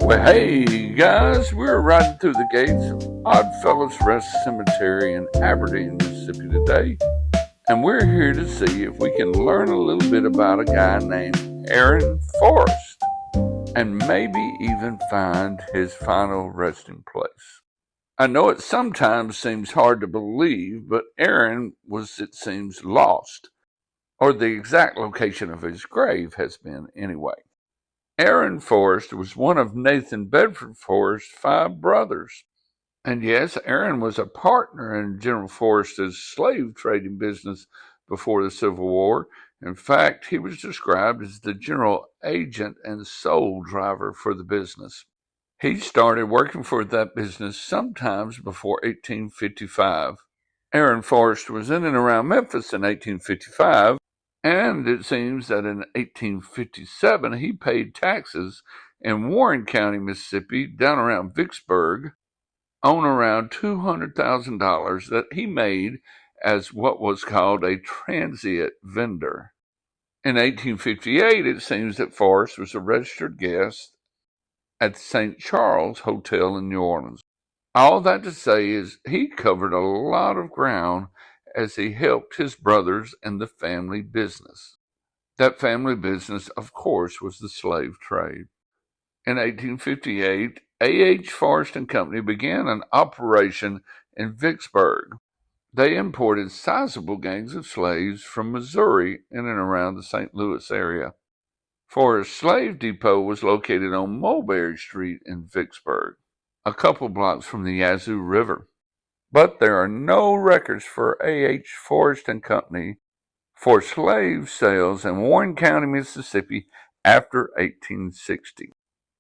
Well, hey guys, we're riding through the gates of Oddfellows Rest Cemetery in Aberdeen, Mississippi today, and we're here to see if we can learn a little bit about a guy named Aaron Forrest, and maybe even find his final resting place. I know it sometimes seems hard to believe, but Aaron was, it seems, lost, or the exact location of his grave has been anyway. Aaron Forrest was one of Nathan Bedford Forrest's 5 brothers. And yes, Aaron was a partner in General Forrest's slave trading business before the Civil War. In fact, he was described as the general agent and sole driver for the business. He started working for that business sometimes before 1855. Aaron Forrest was in and around Memphis in 1855, and it seems that in 1857 he paid taxes in Warren County, Mississippi, down around Vicksburg, on around $200,000 that he made as what was called a transient vendor. In 1858, it seems that Forrest was a registered guest at the St. Charles Hotel in New Orleans. All that to say is he covered a lot of ground as he helped his brothers in the family business. That family business, of course, was the slave trade. In 1858, A.H. Forrest and Company began an operation in Vicksburg. They imported sizable gangs of slaves from Missouri in and around the St. Louis area. Forrest's slave depot was located on Mulberry Street in Vicksburg, a couple blocks from the Yazoo River. But there are no records for A.H. Forrest and Company for slave sales in Warren County, Mississippi after 1860.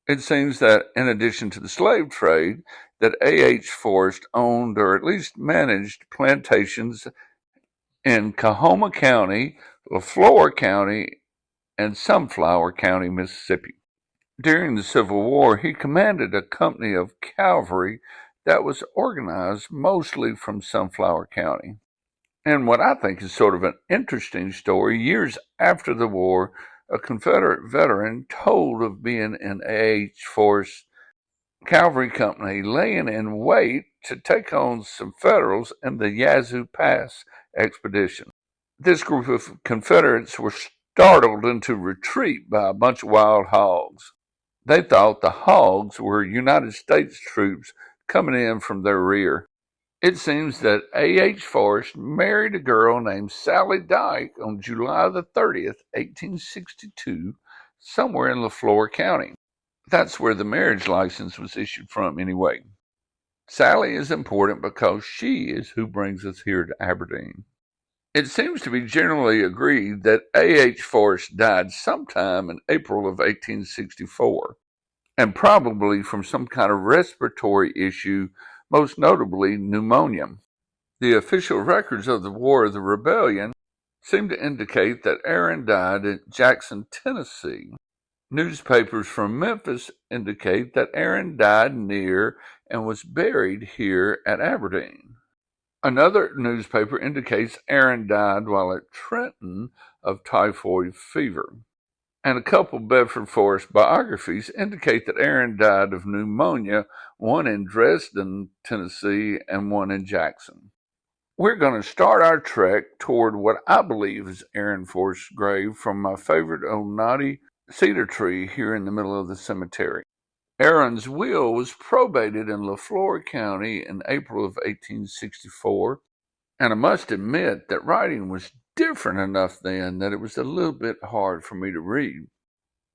It seems that in addition to the slave trade, that A.H. Forrest owned or at least managed plantations in Coahoma County, Leflore County, and Sunflower County, Mississippi. During the Civil War, he commanded a company of cavalry that was organized mostly from Sunflower County. And what I think is sort of an interesting story, years after the war, a Confederate veteran told of being in A.H. Forrest's cavalry company laying in wait to take on some Federals in the Yazoo Pass expedition. This group of Confederates were startled into retreat by a bunch of wild hogs. They thought the hogs were United States troops coming in from their rear. It seems that A.H. Forrest married a girl named Sally Dyke on July the 30th, 1862, somewhere in Leflore County. That's where the marriage license was issued from anyway. Sally is important because she is who brings us here to Aberdeen. It seems to be generally agreed that A.H. Forrest died sometime in April of 1864, and probably from some kind of respiratory issue, most notably pneumonia. The official records of the War of the Rebellion seem to indicate that Aaron died in Jackson, Tennessee. Newspapers from Memphis indicate that Aaron died near and was buried here at Aberdeen. Another newspaper indicates Aaron died while at Trenton of typhoid fever. And a couple Bedford Forrest biographies indicate that Aaron died of pneumonia, one in Dresden, Tennessee, and one in Jackson. We're going to start our trek toward what I believe is Aaron Forrest's grave from my favorite old knotty cedar tree here in the middle of the cemetery. Aaron's will was probated in Leflore County in April of 1864, and I must admit that writing was different enough then that it was a little bit hard for me to read.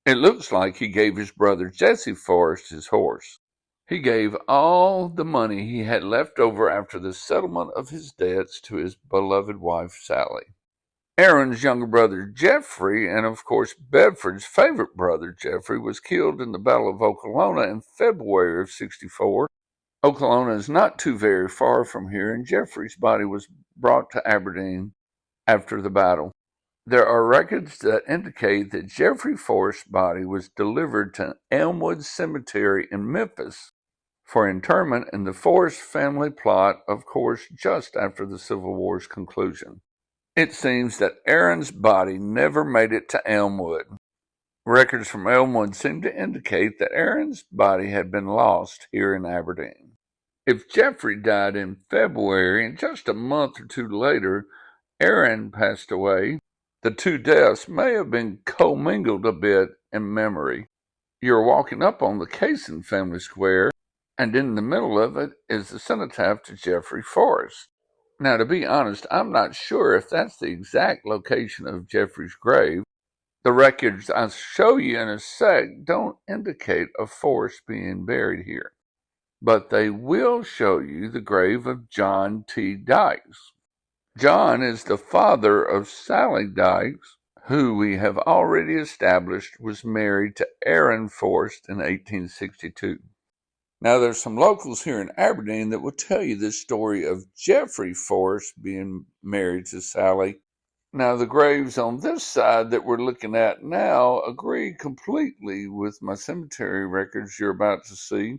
It looks like he gave his brother Jesse Forrest his horse. He gave all the money he had left over after the settlement of his debts to his beloved wife Sally. Aaron's younger brother Jeffrey, and of course Bedford's favorite brother Jeffrey, was killed in the Battle of Oklahoma in February of 64. Oklahoma is not too very far from here, and Jeffrey's body was brought to Aberdeen after the battle. There are records that indicate that Jeffrey Forrest's body was delivered to Elmwood Cemetery in Memphis for interment in the Forrest family plot, of course, just after the Civil War's conclusion. It seems that Aaron's body never made it to Elmwood. Records from Elmwood seem to indicate that Aaron's body had been lost here in Aberdeen. If Jeffrey died in February and just a month or two later Aaron passed away, the two deaths may have been commingled a bit in memory. You're walking up on the Casson family square, and in the middle of it is the cenotaph to Jeffrey Forrest. Now, to be honest, I'm not sure if that's the exact location of Jeffrey's grave. The records I'll show you in a sec don't indicate a Forrest being buried here, but they will show you the grave of John T. Dykes. John is the father of Sally Dykes, who we have already established was married to Aaron Forrest in 1862. Now, there's some locals here in Aberdeen that will tell you this story of Jeffrey Forrest being married to Sally. Now, the graves on this side that we're looking at now agree completely with my cemetery records you're about to see.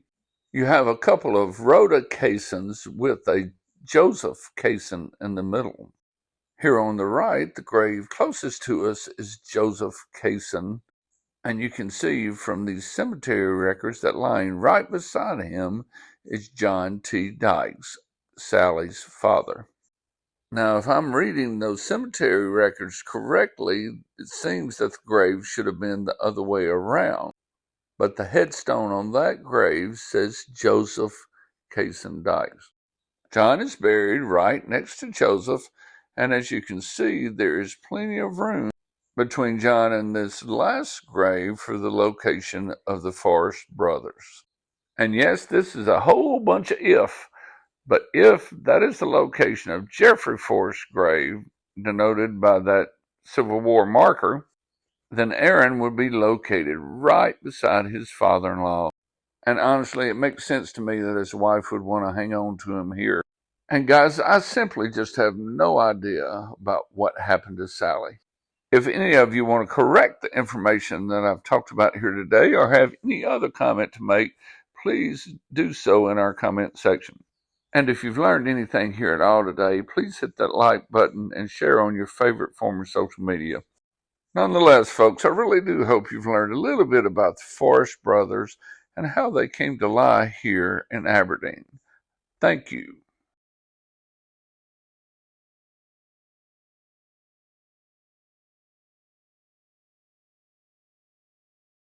You have a couple of Rhoda Caissons with a Joseph Caisson in the middle. Here on the right, the grave closest to us is Joseph Caisson, and you can see from these cemetery records that lying right beside him is John T. Dykes, Sally's father. Now, if I'm reading those cemetery records correctly, it seems that the grave should have been the other way around, but the headstone on that grave says Joseph Caisson Dykes. John is buried right next to Joseph, and as you can see, there is plenty of room between John and this last grave for the location of the Forrest brothers. And yes, this is a whole bunch of if, but if that is the location of Jeffrey Forrest's grave, denoted by that Civil War marker, then Aaron would be located right beside his father-in-law. And honestly, it makes sense to me that his wife would want to hang on to him here. And guys, I simply just have no idea about what happened to Sally. If any of you want to correct the information that I've talked about here today or have any other comment to make, please do so in our comment section. And if you've learned anything here at all today, please hit that like button and share on your favorite form of social media. Nonetheless, folks, I really do hope you've learned a little bit about the Forrest brothers and how they came to lie here in Aberdeen. Thank you.